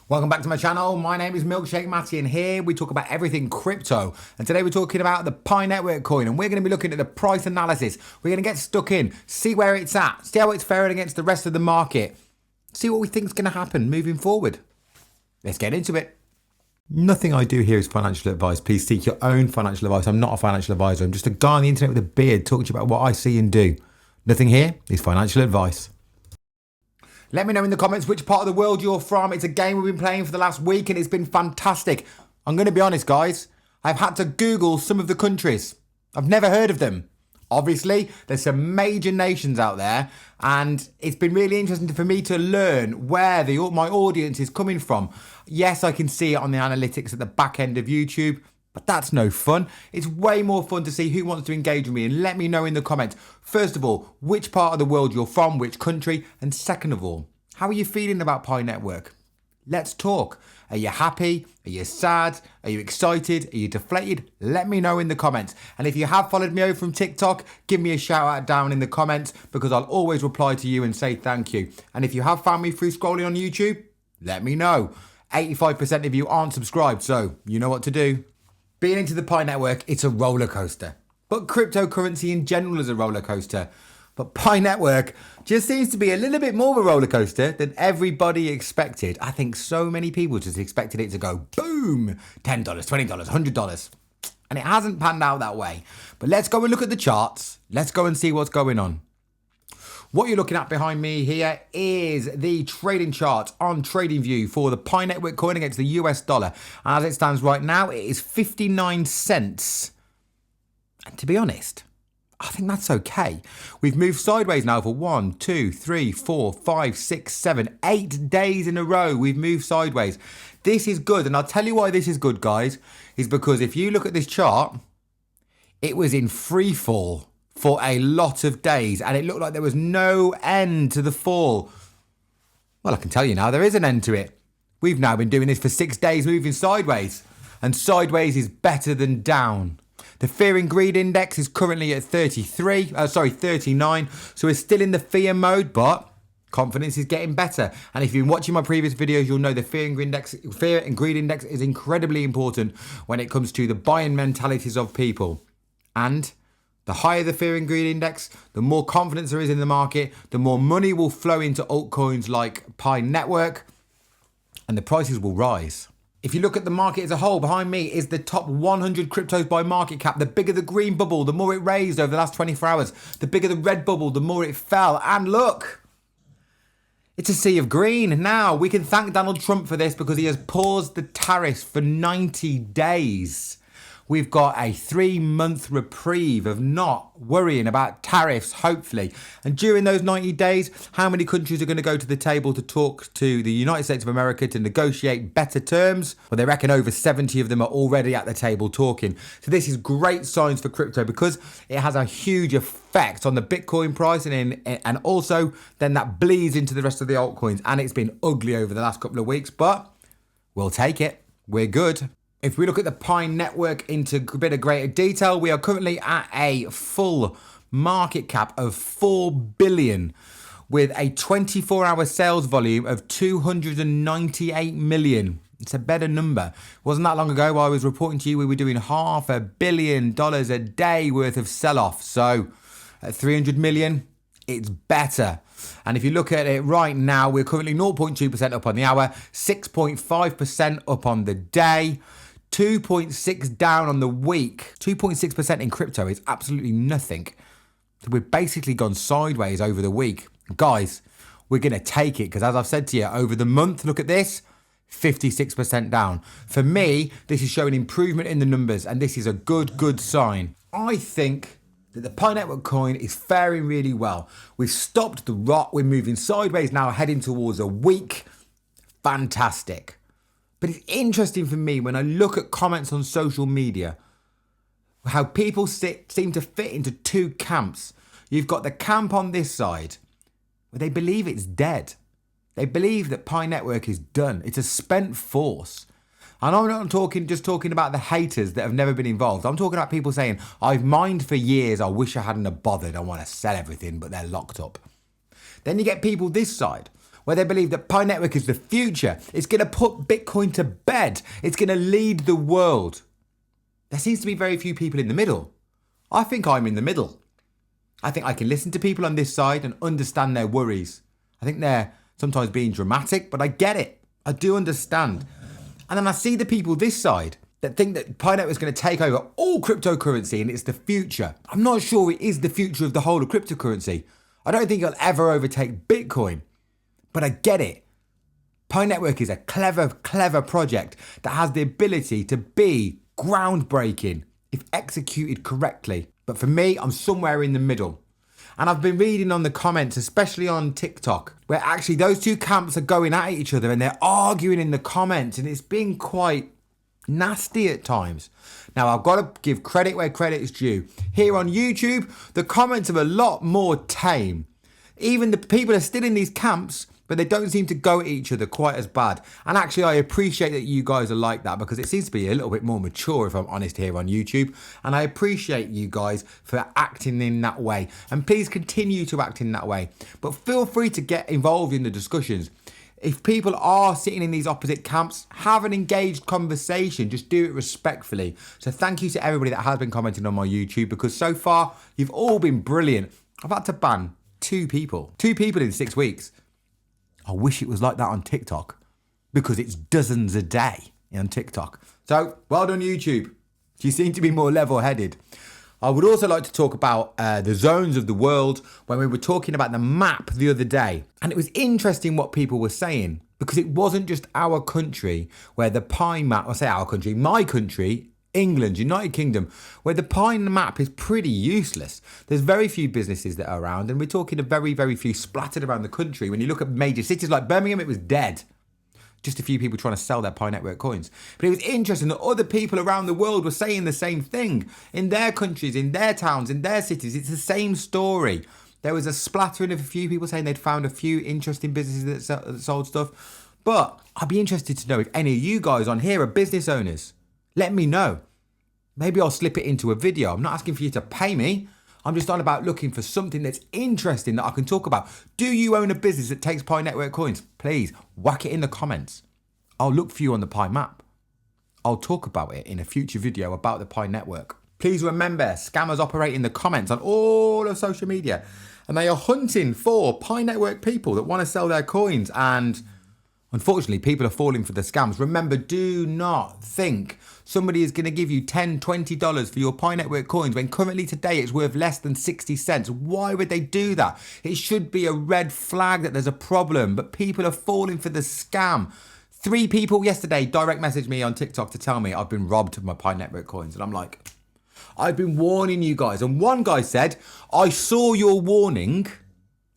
Welcome back to my channel. My name is Milkshake Matty and here we talk about everything crypto. And today we're talking about the Pi Network coin and we're going to be looking at the price analysis. We're going to get stuck in, see where it's at, see how it's faring against the rest of the market, see what we think is going to happen moving forward. Let's get into it. Nothing I do here is financial advice. Please seek your own financial advice. I'm not a financial advisor. I'm just a guy on the internet with a beard talking to you about what I see and do. Nothing here is financial advice. Let me know in the comments which part of the world you're from. It's a game we've been playing for the last week and it's been fantastic. I'm going to be honest, guys. I've had to Google some of the countries. I've never heard of them. Obviously, there's some major nations out there and it's been really interesting for me to learn where my audience is coming from. Yes, I can see it on the analytics at the back end of YouTube, but that's no fun. It's way more fun to see who wants to engage with me and let me know in the comments. First of all, which part of the world you're from, which country, and second of all, how are you feeling about Pi Network? Let's talk. Are you happy? Are you sad? Are you excited? Are you deflated? Let me know in the comments. And if you have followed me over from TikTok, give me a shout out down in the comments because I'll always reply to you and say thank you. And if you have found me through scrolling on YouTube, let me know. 85% of you aren't subscribed, so you know what to do. Being into the Pi Network, it's a roller coaster. But cryptocurrency in general is a roller coaster. But Pi Network just seems to be a little bit more of a roller coaster than everybody expected. I think so many people just expected it to go boom, $10, $20, $100. And it hasn't panned out that way. But let's go and look at the charts. Let's go and see what's going on. What you're looking at behind me here is the trading chart on TradingView for the Pi Network coin against the US dollar. As it stands right now, it is 59 cents. And to be honest, I think that's okay. We've moved sideways now for 1, 2, 3, 4, 5, 6, 7, 8 days in a row. We've moved sideways. This is good. And I'll tell you why this is good, guys, is because if you look at this chart, it was in free fall for a lot of days and it looked like there was no end to the fall. Well, I can tell you now, there is an end to it. We've now been doing this for 6 days moving sideways and sideways is better than down. The fear and greed index is currently at 39. So we're still in the fear mode, but confidence is getting better. And if you've been watching my previous videos, you'll know the fear and greed index is incredibly important when it comes to the buying mentalities of people. And the higher the fear and greed index, the more confidence there is in the market, the more money will flow into altcoins like Pi Network, and the prices will rise. If you look at the market as a whole, behind me is the top 100 cryptos by market cap. The bigger the green bubble, the more it raised over the last 24 hours. The bigger the red bubble, the more it fell. And look, it's a sea of green. Now, we can thank Donald Trump for this because he has paused the tariffs for 90 days. We've got a 3-month reprieve of not worrying about tariffs, hopefully. And during those 90 days, how many countries are going to go to the table to talk to the United States of America to negotiate better terms? Well, they reckon over 70 of them are already at the table talking. So this is great signs for crypto because it has a huge effect on the Bitcoin price and also then that bleeds into the rest of the altcoins. And it's been ugly over the last couple of weeks, but we'll take it. We're good. If we look at the Pi Network into a bit of greater detail, we are currently at a full market cap of 4 billion with a 24-hour sales volume of 298 million. It's a better number. It wasn't that long ago I was reporting to you we were doing $500 million a day worth of sell-off. So at 300 million, it's better. And if you look at it right now, we're currently 0.2% up on the hour, 6.5% up on the day, 2.6 down on the week. 2.6% in crypto is absolutely nothing. So we've basically gone sideways over the week. Guys, we're going to take it because as I've said to you, over the month, look at this, 56% down. For me, this is showing improvement in the numbers and this is a good sign. I think that the Pi Network coin is faring really well. We've stopped the rot. We're moving sideways now, heading towards a week. Fantastic. But it's interesting for me when I look at comments on social media, how people seem to fit into two camps. You've got the camp on this side where they believe it's dead. They believe that Pi Network is done. It's a spent force. And I'm not just talking about the haters that have never been involved. I'm talking about people saying, I've mined for years. I wish I hadn't have bothered. I want to sell everything, but they're locked up. Then you get people this side where they believe that Pi Network is the future. It's going to put Bitcoin to bed. It's going to lead the world. There seems to be very few people in the middle. I think I'm in the middle. I think I can listen to people on this side and understand their worries. I think they're sometimes being dramatic, but I get it. I do understand. And then I see the people this side that think that Pi Network is going to take over all cryptocurrency and it's the future. I'm not sure it is the future of the whole of cryptocurrency. I don't think it'll ever overtake Bitcoin, but I get it. Pi Network is a clever project that has the ability to be groundbreaking if executed correctly. But for me, I'm somewhere in the middle. And I've been reading on the comments, especially on TikTok, where actually those two camps are going at each other and they're arguing in the comments, and it's been quite nasty at times. Now, I've got to give credit where credit is due. Here on YouTube, the comments are a lot more tame. Even the people are still in these camps, but they don't seem to go at each other quite as bad. And actually, I appreciate that you guys are like that, because it seems to be a little bit more mature, if I'm honest, here on YouTube. And I appreciate you guys for acting in that way. And please continue to act in that way. But feel free to get involved in the discussions. If people are sitting in these opposite camps, have an engaged conversation. Just do it respectfully. So thank you to everybody that has been commenting on my YouTube, because so far, you've all been brilliant. I've had to ban 2 people. 2 people in 6 weeks. I wish it was like that on TikTok, because it's dozens a day on TikTok. So, well done, YouTube. You seem to be more level-headed. I would also like to talk about the zones of the world, when we were talking about the map the other day. And it was interesting what people were saying, because it wasn't just our country where the Pi map, I say our country, my country, England, United Kingdom, where the Pi map is pretty useless. There's very few businesses that are around, and we're talking of very few splattered around the country. When you look at major cities like Birmingham, it was dead. Just a few people trying to sell their Pi Network coins. But it was interesting that other people around the world were saying the same thing. In their countries, in their towns, in their cities, it's the same story. There was a splattering of a few people saying they'd found a few interesting businesses that sold stuff. But I'd be interested to know if any of you guys on here are business owners. Let me know. Maybe I'll slip it into a video. I'm not asking for you to pay me. I'm just on about looking for something that's interesting that I can talk about. Do you own a business that takes Pi Network coins? Please whack it in the comments. I'll look for you on the Pi map. I'll talk about it in a future video about the Pi Network. Please remember, scammers operate in the comments on all of social media, and they are hunting for Pi Network people that want to sell their coins, and unfortunately, people are falling for the scams. Remember, do not think somebody is going to give you $10, $20 for your Pi Network coins when currently today it's worth less than 60 cents. Why would they do that? It should be a red flag that there's a problem, but people are falling for the scam. 3 people yesterday direct messaged me on TikTok to tell me I've been robbed of my Pi Network coins. And I'm like, I've been warning you guys. And one guy said, I saw your warning,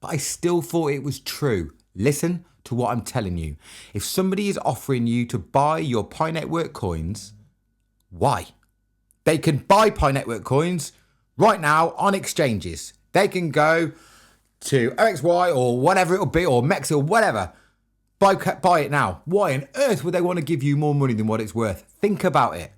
but I still thought it was true. Listen to what I'm telling you. If somebody is offering you to buy your Pi Network coins, why? They can buy Pi Network coins right now on exchanges. They can go to OXY or whatever it'll be, or MEXC or whatever. Buy it now. Why on earth would they want to give you more money than what it's worth? Think about it.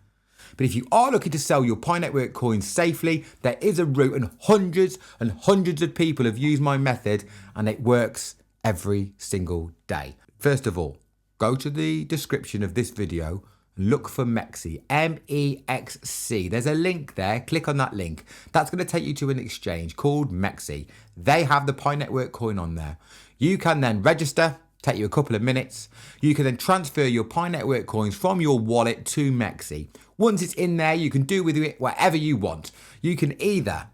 But if you are looking to sell your Pi Network coins safely, there is a route, and hundreds of people have used my method, and it works every single day. First of all, go to the description of this video and look for MEXC, MEXC. There's a link there. Click on that link. That's going to take you to an exchange called MEXC. They have the Pi Network coin on there. You can then register. Take you a couple of minutes. You can then transfer your Pi Network coins from your wallet to MEXC. Once it's in there, you can do with it whatever you want. You can either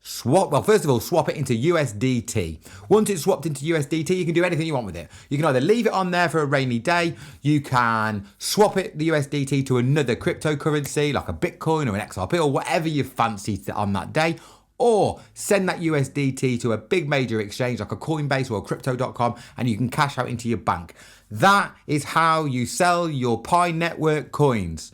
swap it into USDT. Once it's swapped into USDT, you can do anything you want with it. You can either leave it on there for a rainy day, you can swap it, the USDT, to another cryptocurrency like a Bitcoin or an XRP or whatever you fancy on that day, or send that USDT to a big major exchange like a Coinbase or a crypto.com, and you can cash out into your bank. That is how you sell your Pi Network coins.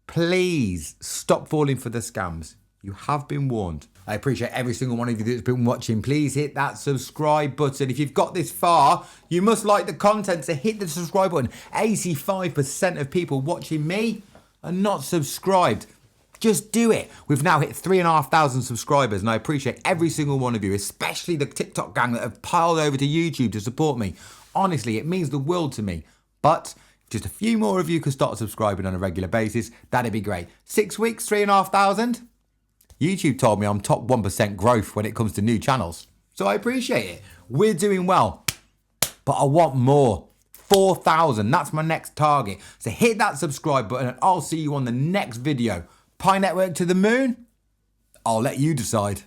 Please stop falling for the scams. You have been warned. I appreciate every single one of you that's been watching. Please hit that subscribe button. If you've got this far, you must like the content, so hit the subscribe button. 85% of people watching me are not subscribed. Just do it. We've now hit 3,500 subscribers, and I appreciate every single one of you, especially the TikTok gang that have piled over to YouTube to support me. Honestly, it means the world to me. But if just a few more of you could start subscribing on a regular basis, that'd be great. 6 weeks, 3,500. YouTube told me I'm top 1% growth when it comes to new channels. So I appreciate it. We're doing well, but I want more. 4,000, that's my next target. So hit that subscribe button and I'll see you on the next video. Pi Network to the moon? I'll let you decide.